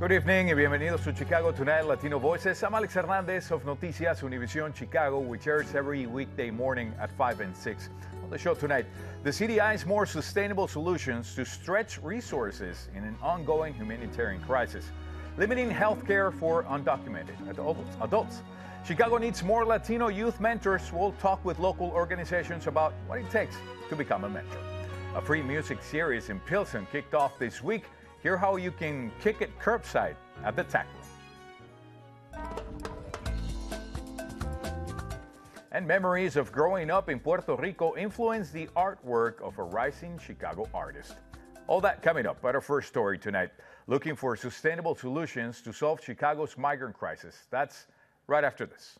Good evening y bienvenidos to Chicago Tonight, Latino Voices. I'm Alex Hernandez of Noticias Univision Chicago, which airs every weekday morning at 5 and 6. On the show tonight, the city eyes more sustainable solutions to stretch resources in an ongoing humanitarian crisis, limiting health care for undocumented adults. Chicago needs more Latino youth mentors. We'll talk with local organizations about what it takes to become a mentor. A free music series in Pilsen kicked off this week. Hear how you can kick it curbside at the Tack Room. And memories of growing up in Puerto Rico influence the artwork of a rising Chicago artist. All that coming up, but our first story tonight, looking for sustainable solutions to solve Chicago's migrant crisis. That's right after this.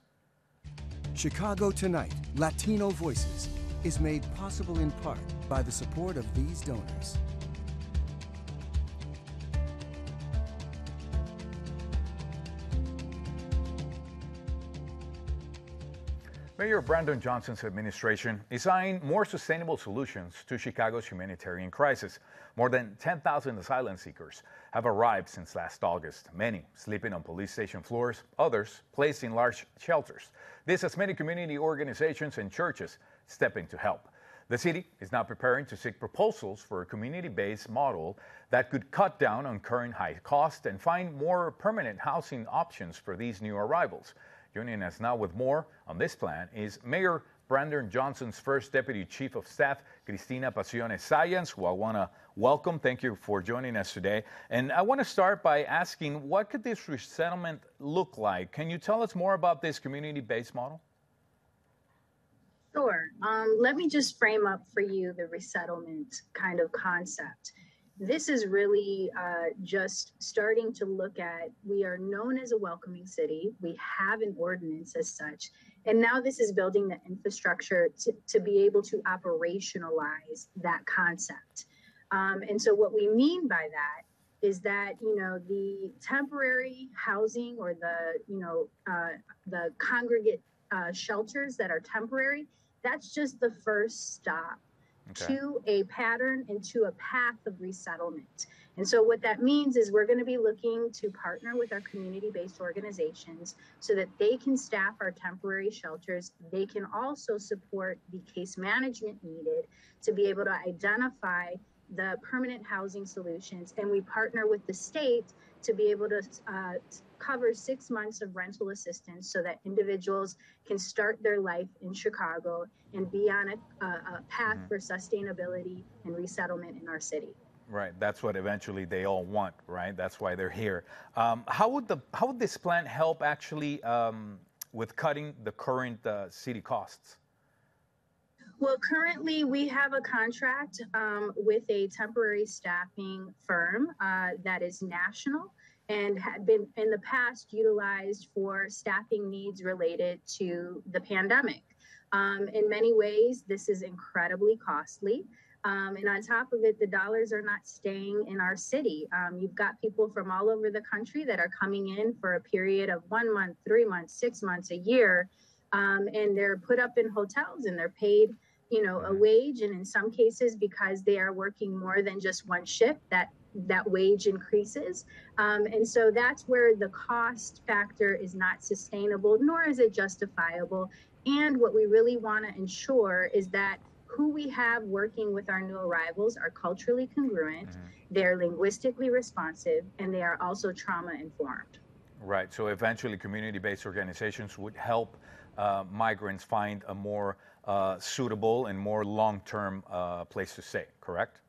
Chicago Tonight, Latino Voices, is made possible in part by the support of these donors. Mayor Brandon Johnson's administration is eyeing more sustainable solutions to Chicago's humanitarian crisis. More than 10,000 asylum seekers have arrived since last August, many sleeping on police station floors, others placed in large shelters. This has many community organizations and churches stepping to help. The city is now preparing to seek proposals for a community-based model that could cut down on current high costs and find more permanent housing options for these new arrivals. Joining us now with more on this plan is Mayor Brandon Johnson's first Deputy Chief of Staff, Cristina Pasiones Sayans, who I want to welcome. Thank you for joining us today. And I want to start by asking, what could this resettlement look like? Can you tell us more about this community-based model? Sure. Let me just frame up for you the resettlement kind of concept. This is really just starting to look at, we are known as a welcoming city. We have an ordinance as such. And now this is building the infrastructure to be able to operationalize that concept. And so what we mean by that is that, the temporary housing or the congregate shelters that are temporary, that's just the first stop. Okay. To a pattern and to a path of resettlement. And so what that means is we're going to be looking to partner with our community-based organizations so that they can staff our temporary shelters. They can also support the case management needed to be able to identify the permanent housing solutions. And we partner with the state to be able to cover 6 months of rental assistance so that individuals can start their life in Chicago and be on a path for sustainability and resettlement in our city. Right, that's what eventually they all want, right? That's why they're here. How would this plan help actually with cutting the current city costs? Well, currently we have a contract with a temporary staffing firm that is national and had been in the past utilized for staffing needs related to the pandemic. In many ways, this is incredibly costly. And on top of it, the dollars are not staying in our city. You've got people from all over the country that are coming in for a period of 1 month, 3 months, 6 months, a year, and they're put up in hotels and they're paid a wage, and in some cases, because they are working more than just one shift, that wage increases. And so that's where the cost factor is not sustainable, nor is it justifiable. And what we really want to ensure is that who we have working with our new arrivals are culturally congruent, they're linguistically responsive, and they are also trauma informed. Right, so eventually community-based organizations would help migrants find a more suitable and more long-term place to stay, correct?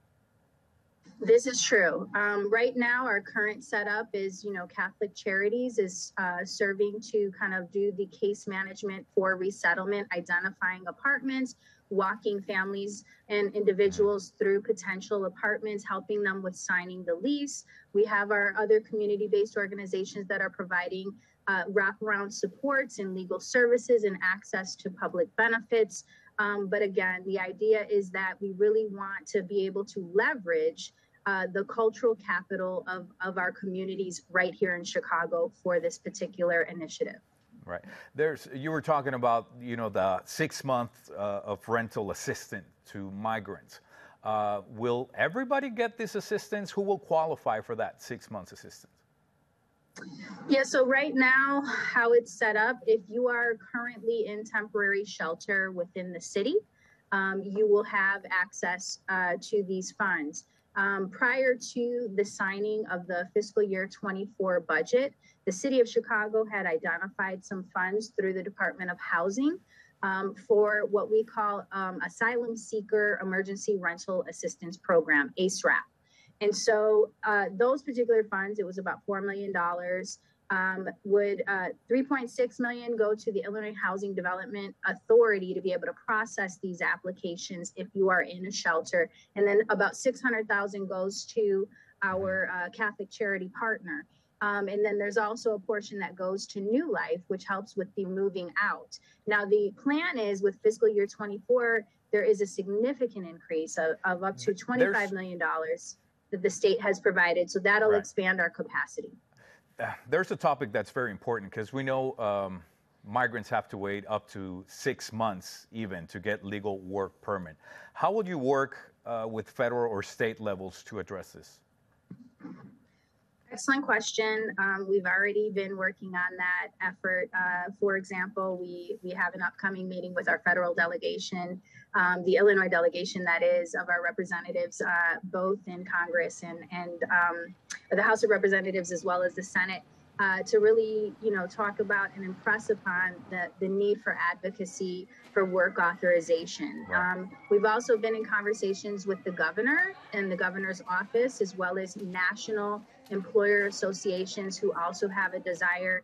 This is true. Right now, our current setup is, Catholic Charities is serving to kind of do the case management for resettlement, identifying apartments, walking families and individuals through potential apartments, helping them with signing the lease. We have our other community-based organizations that are providing wraparound supports and legal services and access to public benefits. But again, the idea is that we really want to be able to leverage the cultural capital of our communities right here in Chicago for this particular initiative. Right. You were talking about, the 6 months of rental assistance to migrants. Will everybody get this assistance? Who will qualify for that 6 months assistance? Yeah, so right now, how it's set up, if you are currently in temporary shelter within the city, you will have access to these funds. Prior to the signing of the fiscal year 24 budget, the city of Chicago had identified some funds through the Department of Housing for what we call Asylum Seeker Emergency Rental Assistance Program, ASRAP. And so those particular funds, it was about $4 million. Would 3.6 million go to the Illinois Housing Development Authority to be able to process these applications if you are in a shelter, and then about 600,000 goes to our Catholic charity partner. And then there's also a portion that goes to New Life, which helps with the moving out. Now, the plan is with fiscal year 24, there is a significant increase of up to $25 million that the state has provided. So that'll expand our capacity. There's a topic that's very important because we know migrants have to wait up to 6 months even to get legal work permit. How would you work with federal or state levels to address this? Excellent question. We've already been working on that effort. For example, we have an upcoming meeting with our federal delegation, the Illinois delegation, that is, of our representatives, both in Congress and the House of Representatives as well as the Senate, to really, talk about and impress upon the need for advocacy for work authorization. We've also been in conversations with the governor and the governor's office, as well as national employer associations who also have a desire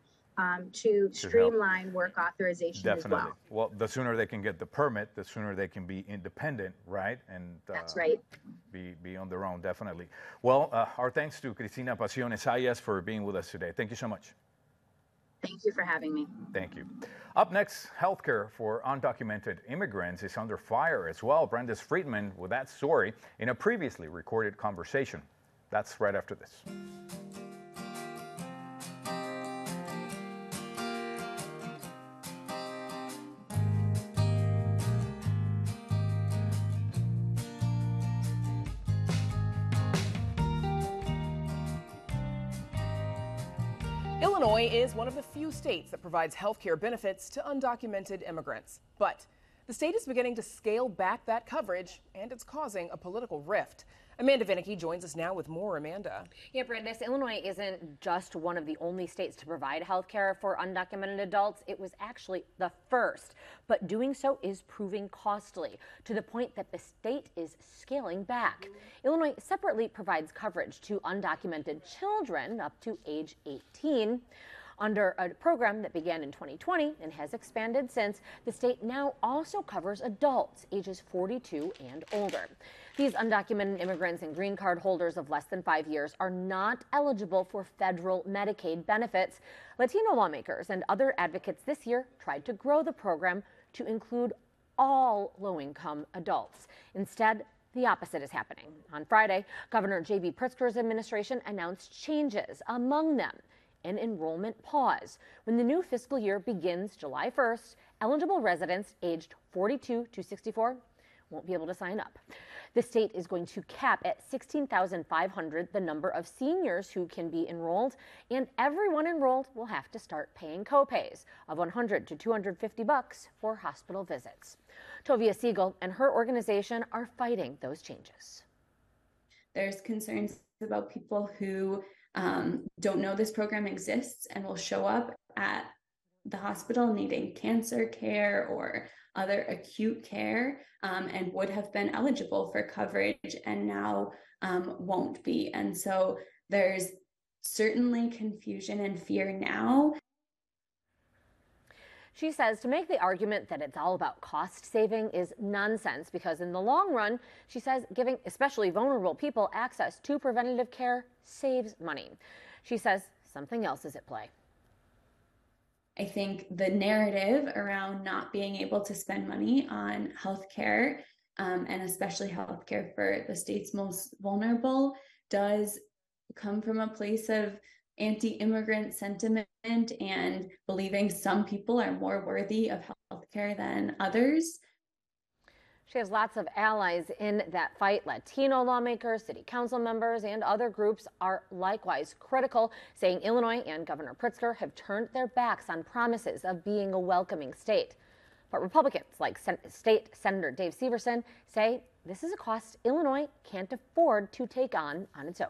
to streamline work authorization as well. Well, the sooner they can get the permit, the sooner they can be independent, right? And that's right. Be on their own, definitely. Well, our thanks to Cristina Pasiones Ayas for being with us today. Thank you so much. Thank you for having me. Thank you. Up next, healthcare for undocumented immigrants is under fire as well. Brandis Friedman with that story in a previously recorded conversation. That's right after this. Illinois is one of the few states that provides health care benefits to undocumented immigrants. But the state is beginning to scale back that coverage, and it's causing a political rift. Amanda Vinicky joins us now with more. Amanda. Yeah, Brandis, Illinois isn't just one of the only states to provide health care for undocumented adults. It was actually the first, but doing so is proving costly to the point that the state is scaling back. Illinois separately provides coverage to undocumented children up to age 18. Under a program that began in 2020 and has expanded since, the state now also covers adults ages 42 and older. These undocumented immigrants and green card holders of less than 5 years are not eligible for federal Medicaid benefits. Latino lawmakers and other advocates this year tried to grow the program to include all low-income adults. Instead, the opposite is happening. On Friday, Governor J.B. Pritzker's administration announced changes, among them an enrollment pause. When the new fiscal year begins July 1st, eligible residents aged 42 to 64 won't be able to sign up. The state is going to cap at 16,500 the number of seniors who can be enrolled, and everyone enrolled will have to start paying copays of $100 to $250 for hospital visits. Tovia Siegel and her organization are fighting those changes. There's concerns about people who don't know this program exists and will show up at the hospital needing cancer care or other acute care and would have been eligible for coverage and now won't be. And so there's certainly confusion and fear now. She says to make the argument that it's all about cost saving is nonsense because in the long run, she says giving especially vulnerable people access to preventative care saves money. She says something else is at play. I think the narrative around not being able to spend money on healthcare, and especially healthcare for the state's most vulnerable, does come from a place of anti-immigrant sentiment and believing some people are more worthy of healthcare than others. She has lots of allies in that fight. Latino lawmakers, city council members, and other groups are likewise critical, saying Illinois and Governor Pritzker have turned their backs on promises of being a welcoming state. But Republicans like State Senator Dave Severson say this is a cost Illinois can't afford to take on its own.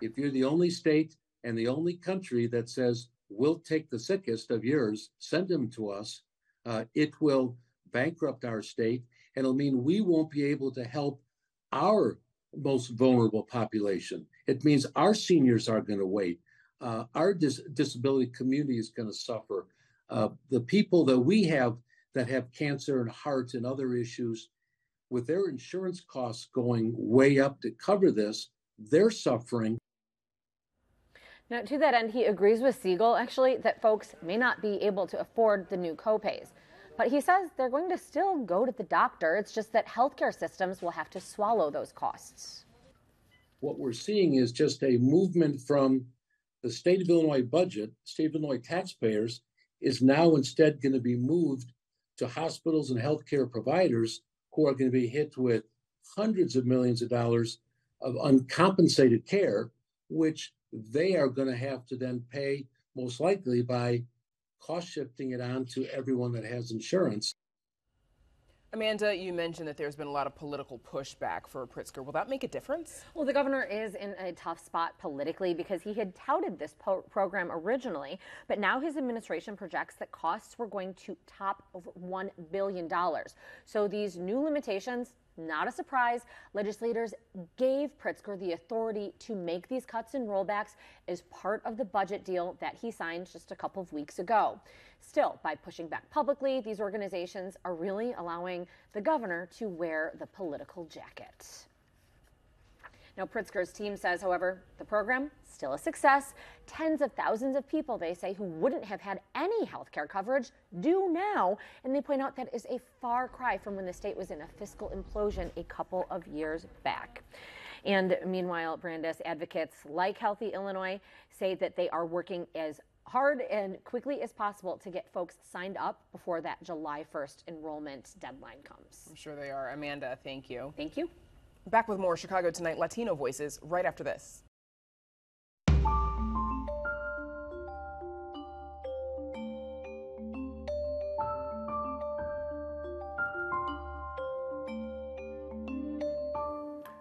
If you're the only state and the only country that says, we'll take the sickest of yours, send them to us, it will bankrupt our state. And it'll mean we won't be able to help our most vulnerable population. It means our seniors are going to wait. Our disability community is going to suffer. The people that we have that have cancer and heart and other issues, with their insurance costs going way up to cover this, they're suffering. Now, to that end, he agrees with Siegel, actually, that folks may not be able to afford the new copays. But he says they're going to still go to the doctor. It's just that healthcare systems will have to swallow those costs. What we're seeing is just a movement from the state of Illinois budget, state of Illinois taxpayers, is now instead going to be moved to hospitals and healthcare providers who are going to be hit with hundreds of millions of dollars of uncompensated care, which they are going to have to then pay, most likely by cost shifting it on to everyone that has insurance. Amanda, you mentioned that there's been a lot of political pushback for Pritzker. Will that make a difference? Well, the governor is in a tough spot politically because he had touted this program originally, but now his administration projects that costs were going to top over $1 billion. So these new limitations, not a surprise. Legislators gave Pritzker the authority to make these cuts and rollbacks as part of the budget deal that he signed just a couple of weeks ago. Still, by pushing back publicly, these organizations are really allowing the governor to wear the political jacket. Now, Pritzker's team says, however, the program still a success. Tens of thousands of people, they say, who wouldn't have had any health care coverage do now. And they point out that is a far cry from when the state was in a fiscal implosion a couple of years back. And meanwhile, Brandis, advocates like Healthy Illinois say that they are working as hard and quickly as possible to get folks signed up before that July 1st enrollment deadline comes. I'm sure they are. Amanda, thank you. Thank you. Back with more Chicago Tonight Latino Voices right after this.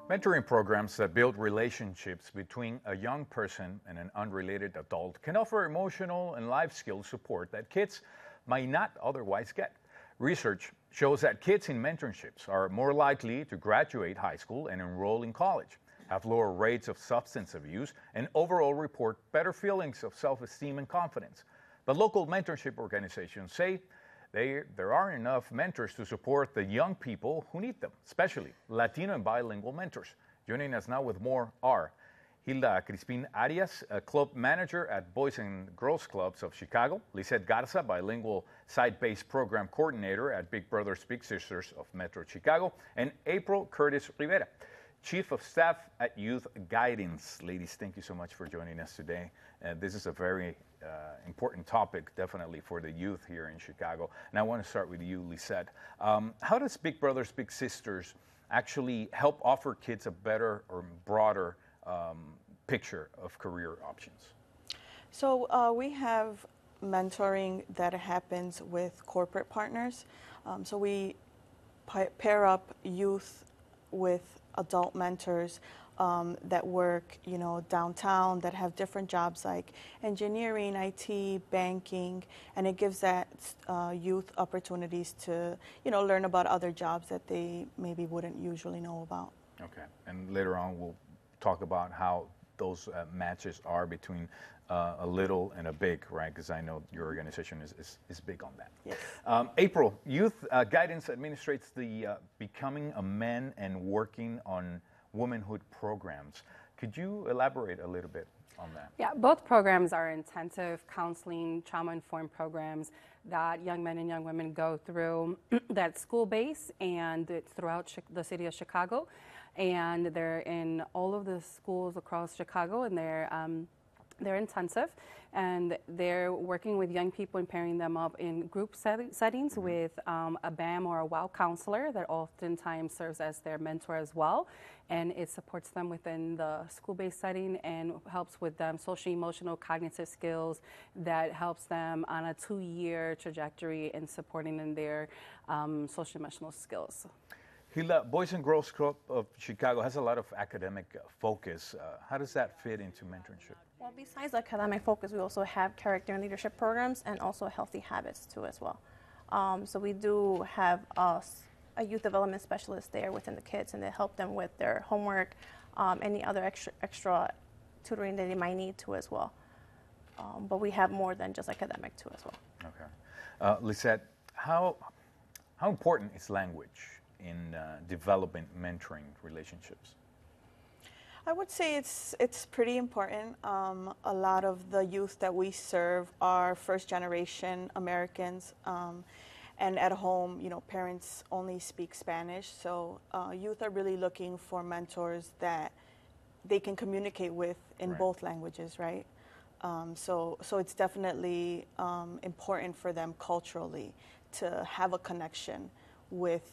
Mentoring programs that build relationships between a young person and an unrelated adult can offer emotional and life skill support that kids might not otherwise get. Research shows that kids in mentorships are more likely to graduate high school and enroll in college, have lower rates of substance abuse, and overall report better feelings of self-esteem and confidence. But local mentorship organizations say there aren't enough mentors to support the young people who need them, especially Latino and bilingual mentors. Joining us now with more are Hilda Crispin Arias, a club manager at Boys and Girls Clubs of Chicago; Lisette Garza, bilingual site-based program coordinator at Big Brothers Big Sisters of Metro Chicago; and April Curtis Rivera, Chief of Staff at Youth Guidance. Ladies, thank you so much for joining us today. This is a very important topic, definitely, for the youth here in Chicago. And I want to start with you, Lisette. How does Big Brothers Big Sisters actually help offer kids a better or broader picture of career options? So we have mentoring that happens with corporate partners. So we pair up youth with adult mentors that work, downtown, that have different jobs like engineering, IT, banking, and it gives that youth opportunities to, learn about other jobs that they maybe wouldn't usually know about. Okay, and later on we'll talk about how those matches are between a little and a big, right? Because I know your organization is big on that. Yes. April, Youth Guidance administrates the Becoming a Man and Working on Womanhood programs. Could you elaborate a little bit on that? Yeah, both programs are intensive counseling, trauma-informed programs that young men and young women go through that's school-based and it's throughout the city of Chicago. And they're in all of the schools across Chicago, and they're They're intensive, and they're working with young people and pairing them up in group settings with a BAM or a WOW counselor that oftentimes serves as their mentor as well. And it supports them within the school-based setting and helps with them social, emotional, cognitive skills that helps them on a 2-year trajectory in supporting in their social, emotional skills. Gilda, Boys and Girls Club of Chicago has a lot of academic focus. How does that fit into mentorship? Well, besides academic focus, we also have character and leadership programs and also healthy habits too as well. So we do have a youth development specialist there within the kids, and they help them with their homework, any other extra tutoring that they might need to as well. But we have more than just academic too as well. Okay. Lisette, how important is language in developing mentoring relationships? I would say it's pretty important. A lot of the youth that we serve are first-generation Americans, and at home, parents only speak Spanish. So youth are really looking for mentors that they can communicate with in both languages, right? So it's definitely important for them culturally to have a connection with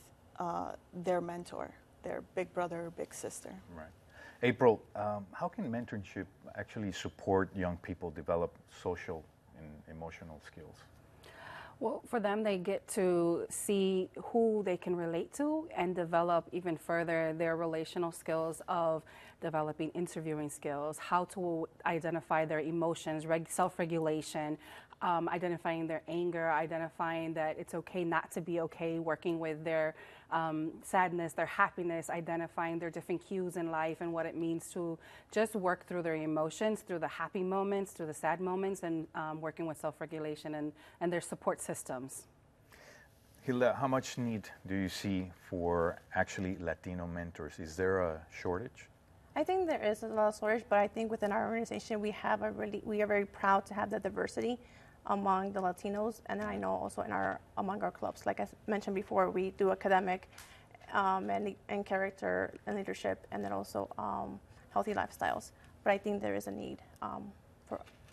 their mentor, their big brother or big sister. Right. April, how can mentorship actually support young people develop social and emotional skills? Well, for them, they get to see who they can relate to and develop even further their relational skills of developing interviewing skills, how to identify their emotions, self-regulation, identifying their anger, identifying that it's okay not to be okay, working with their sadness, their happiness, identifying their different cues in life and what it means to just work through their emotions, through the happy moments, through the sad moments, and working with self-regulation and their support systems. Gilda, how much need do you see for actually Latino mentors? Is there a shortage? I think there is a lot of shortage, but I think within our organization we are very proud to have the diversity among the Latinos, and then I know also among our clubs. Like I mentioned before, we do academic and character and leadership, and then also healthy lifestyles. But I think there is a need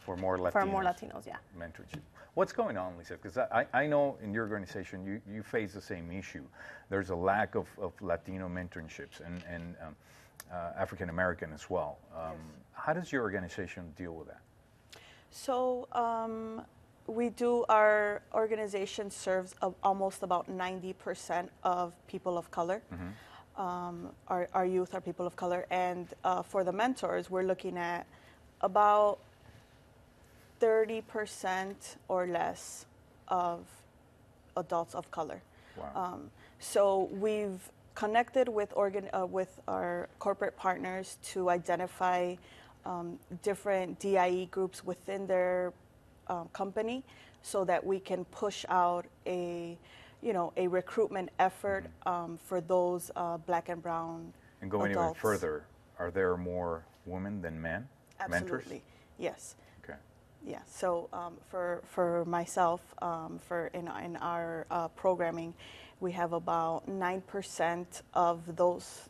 for more Latinos, yeah. Mentorship. What's going on, Lisa? Because I know in your organization you face the same issue. There's a lack of Latino mentorships and African American as well. Yes. How does your organization deal with that? So our organization serves almost about 90% of people of color. Mm-hmm. Our youth are people of color. And for the mentors, we're looking at about 30% or less of adults of color. Wow. So we've connected with our corporate partners to identify different DIE groups within their company, so that we can push out a recruitment effort for those Black and brown and going adults. Even further, are there more women than men? Absolutely, mentors? Yes. Okay. Yeah. So for myself, in our programming, we have about 9% of those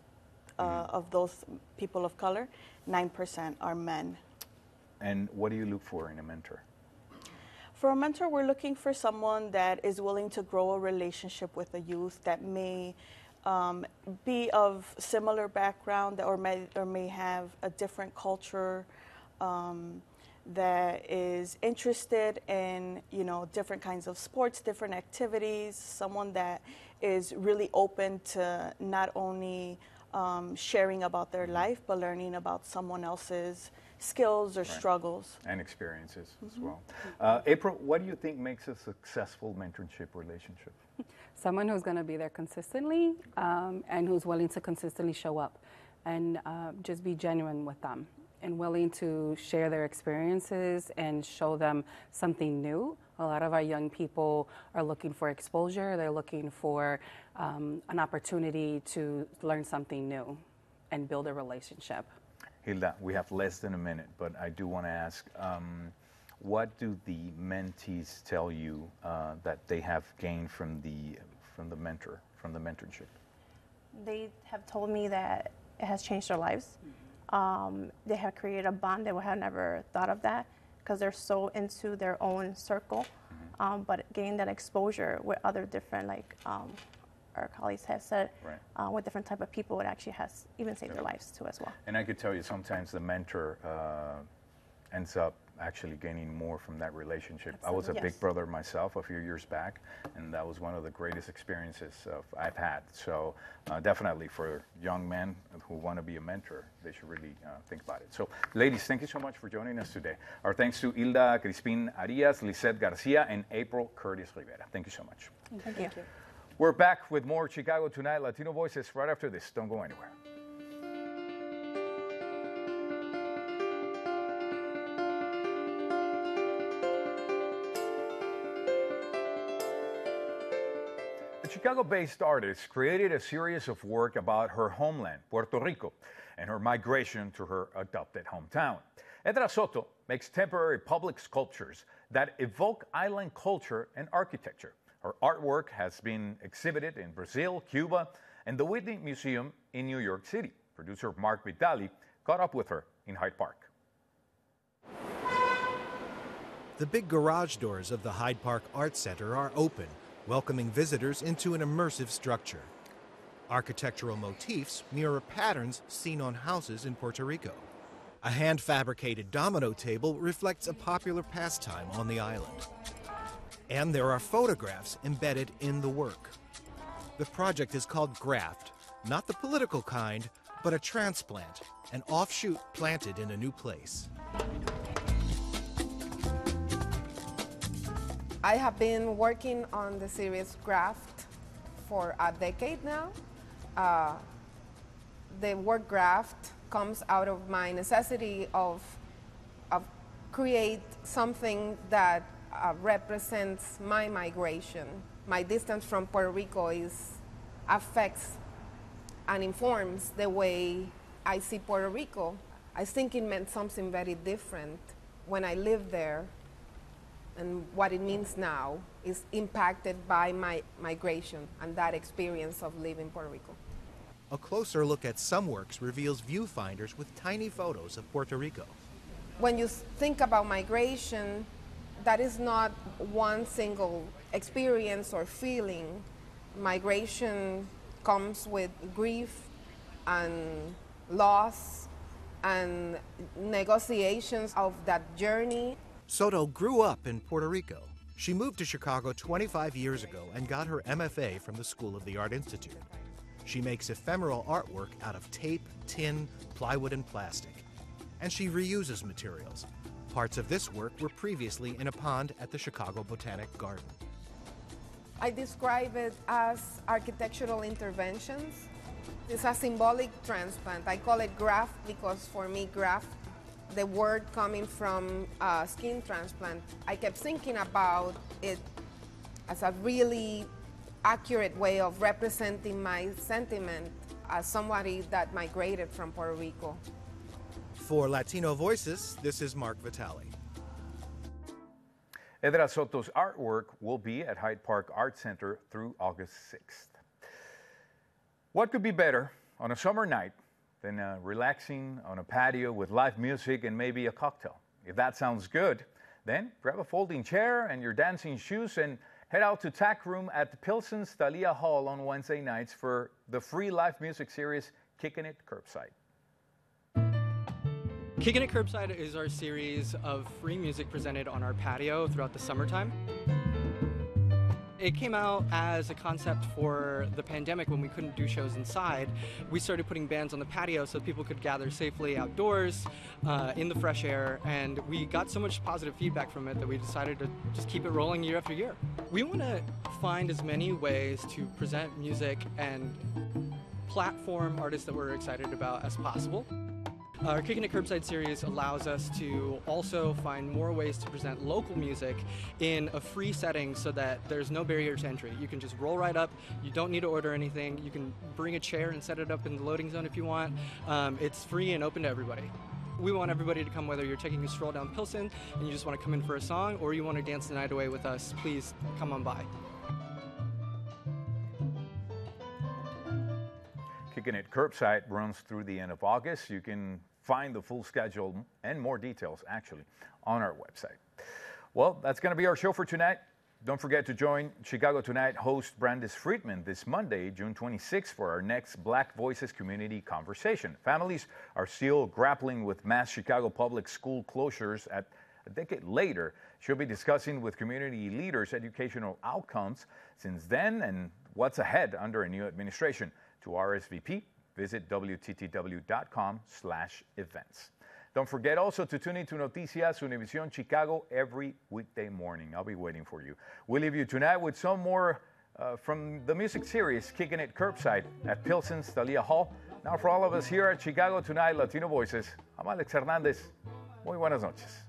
people of color. 9% are men. And what do you look for in a mentor? For a mentor, we're looking for someone that is willing to grow a relationship with a youth that may be of similar background or may have a different culture, that is interested in different kinds of sports, different activities, someone that is really open to not only sharing about their life, but learning about someone else's skills or struggles. And experiences as well. April, what do you think makes a successful mentorship relationship? Someone who's going to be there consistently and who's willing to consistently show up and just be genuine with them and willing to share their experiences and show them something new. A lot of our young people are looking for exposure. They're looking for an opportunity to learn something new and build a relationship. Gilda, we have less than a minute, but I do want to ask, what do the mentees tell you that they have gained from the mentorship? They have told me that it has changed their lives. They have created a bond that we have never thought of that because they're so into their own circle. But getting that exposure with other different, like our colleagues have said, with different type of people, it actually has even saved their lives too as well. And I could tell you sometimes the mentor ends up actually gaining more from that relationship. Absolutely. I was a Yes. big brother myself a few years back, and that was one of the greatest experiences I've had. So definitely for young men who want to be a mentor, they should really think about it. So ladies, thank you so much for joining us today. Our thanks to Hilda Crispin Arias, Lisette Garcia, and April Curtis Rivera. Thank you so much. Thank you. We're back with more Chicago Tonight Latino Voices right after this. Don't go anywhere. The Chicago-based artist created a series of work about her homeland, Puerto Rico, and her migration to her adopted hometown. Edra Soto makes temporary public sculptures that evoke island culture and architecture. Her artwork has been exhibited in Brazil, Cuba, and the Whitney Museum in New York City. Producer Mark Vitali caught up with her in Hyde Park. The big garage doors of the Hyde Park Art Center are open, welcoming visitors into an immersive structure. Architectural motifs mirror patterns seen on houses in Puerto Rico. A hand-fabricated domino table reflects a popular pastime on the island. And there are photographs embedded in the work. The project is called Graft, not the political kind, but a transplant, an offshoot planted in a new place. I have been working on the series Graft for a decade now. The word graft comes out of my necessity of create something that represents my migration. My distance from Puerto Rico affects and informs the way I see Puerto Rico. I think it meant something very different when I lived there, and what it means now is impacted by my migration and that experience of living Puerto Rico. A closer look at some works reveals viewfinders with tiny photos of Puerto Rico. When you think about migration, that is not one single experience or feeling. Migration comes with grief and loss and negotiations of that journey. Soto grew up in Puerto Rico. She moved to Chicago 25 years ago and got her MFA from the School of the Art Institute. She makes ephemeral artwork out of tape, tin, plywood, and plastic. And she reuses materials. Parts of this work were previously in a pond at the Chicago Botanic Garden. I describe it as architectural interventions. It's a symbolic transplant. I call it graft because for me, graft, the word coming from skin transplant, I kept thinking about it as a really accurate way of representing my sentiment as somebody that migrated from Puerto Rico. For Latino Voices, this is Mark Vitali. Edra Soto's artwork will be at Hyde Park Art Center through August 6th. What could be better on a summer night than relaxing on a patio with live music and maybe a cocktail? If that sounds good, then grab a folding chair and your dancing shoes and head out to Tack Room at Pilsen's Thalia Hall on Wednesday nights for the free live music series Kicking It Curbside. Kicking It Curbside is our series of free music presented on our patio throughout the summertime. It came out as a concept for the pandemic when we couldn't do shows inside. We started putting bands on the patio so people could gather safely outdoors in the fresh air, and we got so much positive feedback from it that we decided to just keep it rolling year after year. We want to find as many ways to present music and platform artists that we're excited about as possible. Our Kicking It Curbside series allows us to also find more ways to present local music in a free setting so that there's no barrier to entry. You can just roll right up, you don't need to order anything, you can bring a chair and set it up in the loading zone if you want. It's free and open to everybody. We want everybody to come, whether you're taking a stroll down Pilsen and you just want to come in for a song, or you want to dance the night away with us, please come on by. Kicking It Curbside runs through the end of August. You can find the full schedule and more details, actually, on our website. Well, that's going to be our show for tonight. Don't forget to join Chicago Tonight host Brandis Friedman this Monday, June 26th, for our next Black Voices Community Conversation. Families are still grappling with mass Chicago public school closures a decade later. She'll be discussing with community leaders educational outcomes since then and what's ahead under a new administration. To RSVP, visit WTTW.com/events. Don't forget also to tune into Noticias Univision Chicago every weekday morning. I'll be waiting for you. We'll leave you tonight with some more from the music series Kicking It Curbside at Pilsen's Thalia Hall. Now for all of us here at Chicago Tonight Latino Voices, I'm Alex Hernandez. Muy buenas noches.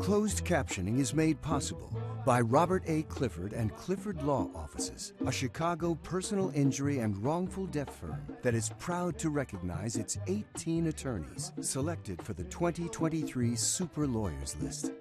Closed captioning is made possible by Robert A. Clifford and Clifford Law Offices, a Chicago personal injury and wrongful death firm that is proud to recognize its 18 attorneys selected for the 2023 Super Lawyers List.